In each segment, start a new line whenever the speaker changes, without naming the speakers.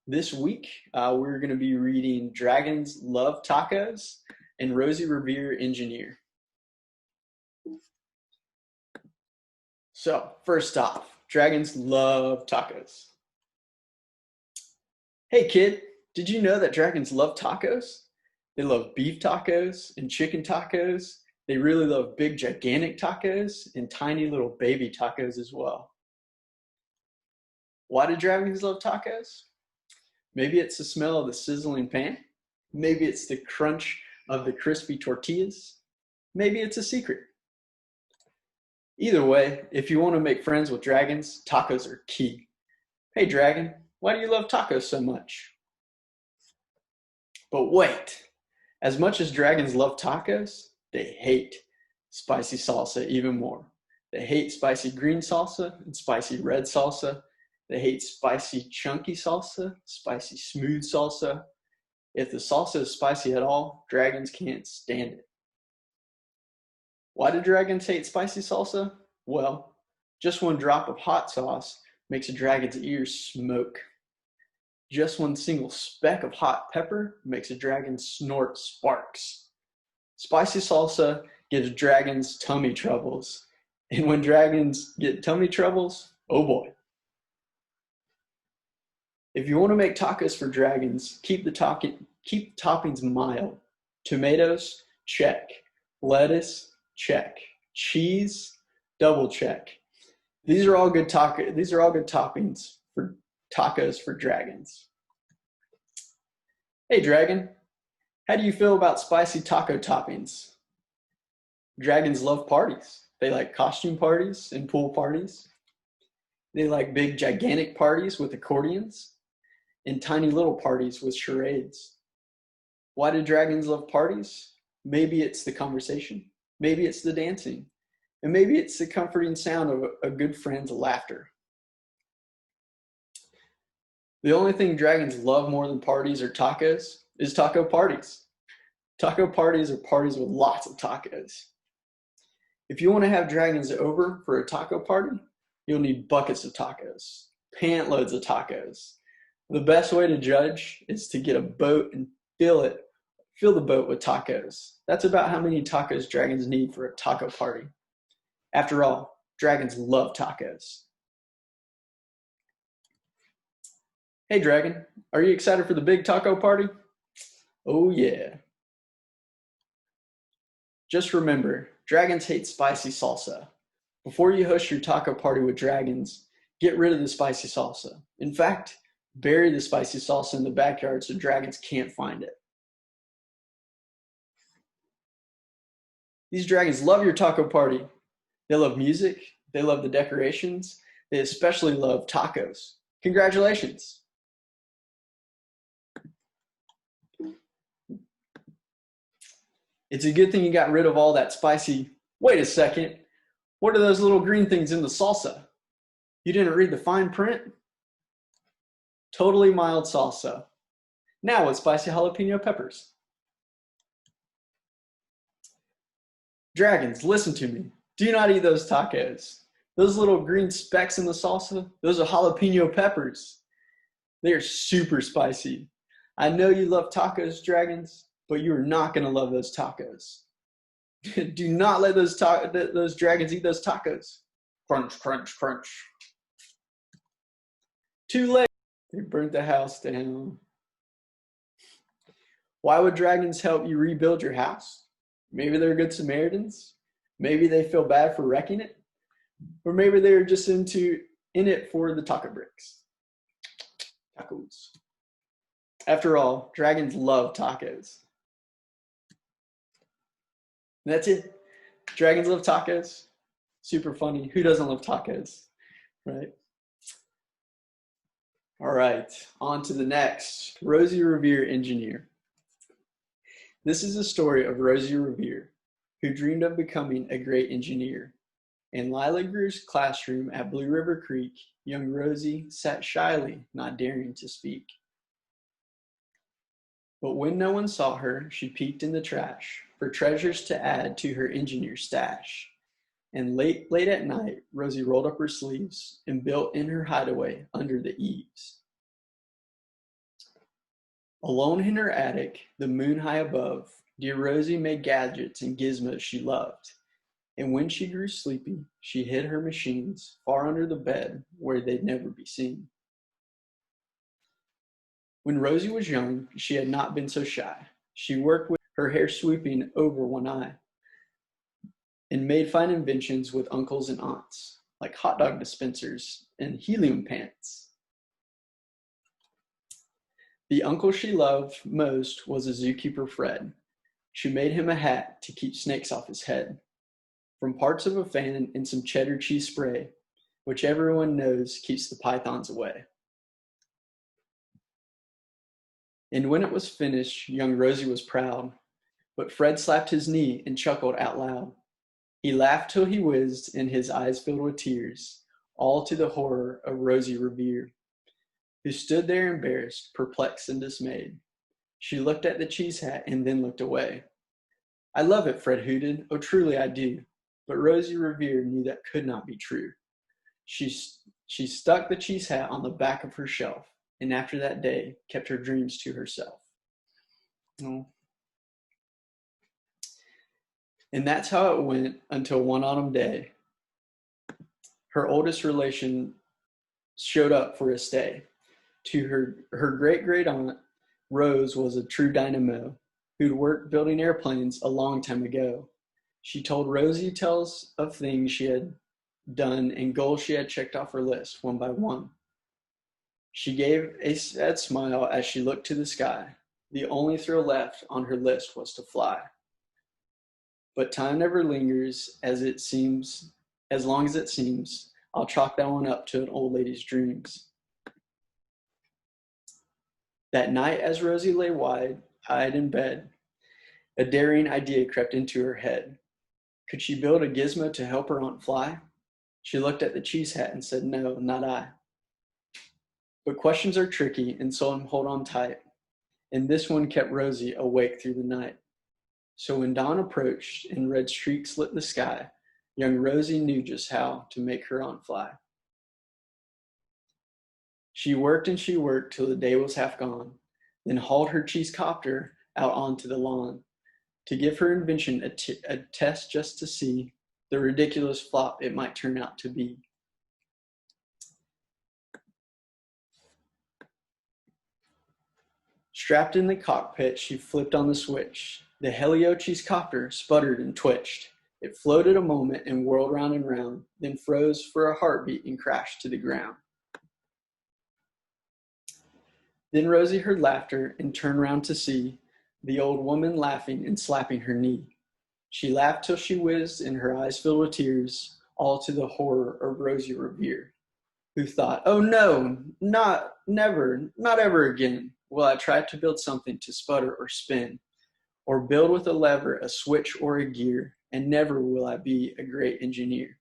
This week, we're going to be reading Dragons Love Tacos and Rosie Revere Engineer. So, first off, dragons love tacos. Hey kid, did you know that dragons love tacos? They love beef tacos and chicken tacos. They really love big, gigantic tacos and tiny little baby tacos as well. Why do dragons love tacos? Maybe it's the smell of the sizzling pan. Maybe it's the crunch of the crispy tortillas. Maybe it's a secret. Either way, if you want to make friends with dragons, tacos are key. Hey dragon, why do you love tacos so much? But wait, as much as dragons love tacos, they hate spicy salsa even more. They hate spicy green salsa and spicy red salsa. They hate spicy chunky salsa, spicy smooth salsa. If the salsa is spicy at all, dragons can't stand it. Why do dragons hate spicy salsa? Well, just one drop of hot sauce makes a dragon's ears smoke. Just one single speck of hot pepper makes a dragon snort sparks. Spicy salsa gives dragons tummy troubles. And when dragons get tummy troubles, oh boy. If you want to make tacos for dragons, keep the toppings mild. Tomatoes, check. Lettuce, check. Cheese, double check. These are all good toppings for tacos for dragons. Hey dragon, how do you feel about spicy taco toppings? Dragons love parties. They like costume parties and pool parties. They like big gigantic parties with accordions and tiny little parties with charades. Why do dragons love parties? Maybe it's the conversation, maybe it's the dancing, and maybe it's the comforting sound of a good friend's laughter. The only thing dragons love more than parties or tacos is taco parties. Taco parties are parties with lots of tacos. If you want to have dragons over for a taco party, you'll need buckets of tacos, pant loads of tacos. The best way to judge is to get a boat and fill the boat with tacos. That's about how many tacos dragons need for a taco party. After all, dragons love tacos. Hey dragon, are you excited for the big taco party? Oh yeah. Just remember, dragons hate spicy salsa. Before you host your taco party with dragons, get rid of the spicy salsa. In fact, bury the spicy salsa in the backyard so dragons can't find it. These dragons love your taco party. They love music, they love the decorations, they especially love tacos. Congratulations! It's a good thing you got rid of all that spicy. Wait a second, what are those little green things in the salsa? You didn't read the fine print? Totally mild salsa. Now with spicy jalapeno peppers. Dragons, listen to me. Do not eat those tacos. Those little green specks in the salsa, those are jalapeno peppers. They are super spicy. I know you love tacos, dragons, but you are not going to love those tacos. Do not let those dragons eat those tacos. Crunch, crunch, crunch. Too late. They burnt the house down. Why would dragons help you rebuild your house? Maybe they're good Samaritans. Maybe they feel bad for wrecking it. Or maybe they're just in it for the taco bricks. Tacos. After all, dragons love tacos. And that's it. Dragons love tacos. Super funny. Who doesn't love tacos? Right? All right, on to the next. Rosie Revere Engineer. This is a story of Rosie Revere, who dreamed of becoming a great engineer. In Lila Grew's classroom at Blue River Creek, young Rosie sat shyly, not daring to speak. But when no one saw her, she peeked in the trash for treasures to add to her engineer stash. And late at night, Rosie rolled up her sleeves and built in her hideaway under the eaves. Alone in her attic, the moon high above, dear Rosie made gadgets and gizmos she loved. And when she grew sleepy, she hid her machines far under the bed where they'd never be seen. When Rosie was young, she had not been so shy. She worked with her hair sweeping over one eye and made fine inventions with uncles and aunts, like hot dog dispensers and helium pants. The uncle she loved most was a zookeeper Fred. She made him a hat to keep snakes off his head, from parts of a fan and some cheddar cheese spray, which everyone knows keeps the pythons away. And when it was finished, young Rosie was proud, but Fred slapped his knee and chuckled out loud. He laughed till he whizzed, and his eyes filled with tears, all to the horror of Rosie Revere, who stood there embarrassed, perplexed, and dismayed. She looked at the cheese hat and then looked away. "I love it," Fred hooted. "Oh, truly I do." But Rosie Revere knew that could not be true. She stuck the cheese hat on the back of her shelf, and after that day kept her dreams to herself. Oh. And that's how it went until one autumn day, her oldest relation showed up for a stay. To her great aunt, Rose was a true dynamo who'd worked building airplanes a long time ago. She told Rosie tales of things she had done and goals she had checked off her list one by one. She gave a sad smile as she looked to the sky. The only thrill left on her list was to fly. But time never lingers, as long as it seems. I'll chalk that one up to an old lady's dreams. That night, as Rosie lay wide-eyed in bed, a daring idea crept into her head. Could she build a gizmo to help her aunt fly? She looked at the cheese hat and said, "No, not I." But questions are tricky, and so hold on tight. And this one kept Rosie awake through the night. So when dawn approached and red streaks lit the sky, young Rosie knew just how to make her aunt fly. She worked and she worked till the day was half gone, then hauled her cheese copter out onto the lawn to give her invention a test just to see the ridiculous flop it might turn out to be. Strapped in the cockpit, she flipped on the switch. The Helio cheese copter sputtered and twitched. It floated a moment and whirled round and round, then froze for a heartbeat and crashed to the ground. Then Rosie heard laughter and turned round to see the old woman laughing and slapping her knee. She laughed till she whizzed and her eyes filled with tears, all to the horror of Rosie Revere, who thought, "Oh no, not ever again will I try to build something to sputter or spin, or build with a lever, a switch, or a gear, and never will I be a great engineer."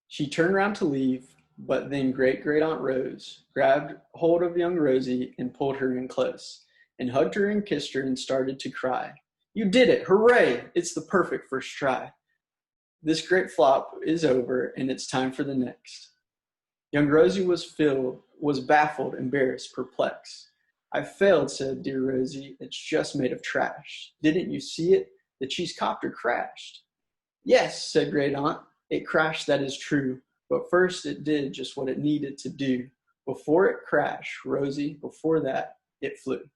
She turned round to leave, but then great-aunt Rose grabbed hold of young Rosie and pulled her in close, and hugged her and kissed her and started to cry. "You did it! Hooray! It's the perfect first try. This great flop is over, and it's time for the next." Young Rosie was baffled, embarrassed, perplexed. "I failed," said dear Rosie. "It's just made of trash. Didn't you see it? The cheese copter crashed." "Yes," said great aunt, "it crashed, that is true. But first it did just what it needed to do. Before it crashed, Rosie, before that, it flew."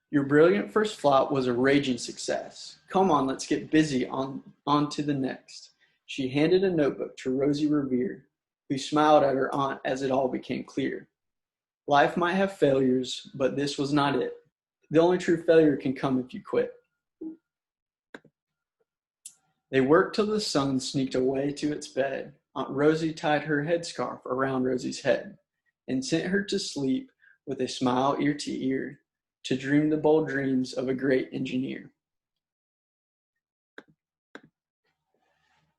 Your brilliant first flop was a raging success. Come on, let's get busy on to the next. She handed a notebook to Rosie Revere, who smiled at her aunt as it all became clear. Life might have failures, but this was not it. The only true failure can come if you quit. They worked till the sun sneaked away to its bed. Aunt Rosie tied her headscarf around Rosie's head and sent her to sleep with a smile ear to ear, to dream the bold dreams of a great engineer.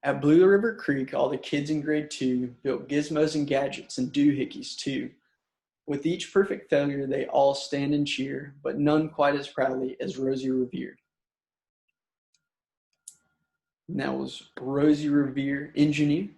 At Blue River Creek, all the kids in grade 2 built gizmos and gadgets and doohickeys too. With each perfect failure, they all stand and cheer, but none quite as proudly as Rosie Revere. And that was Rosie Revere, engineer.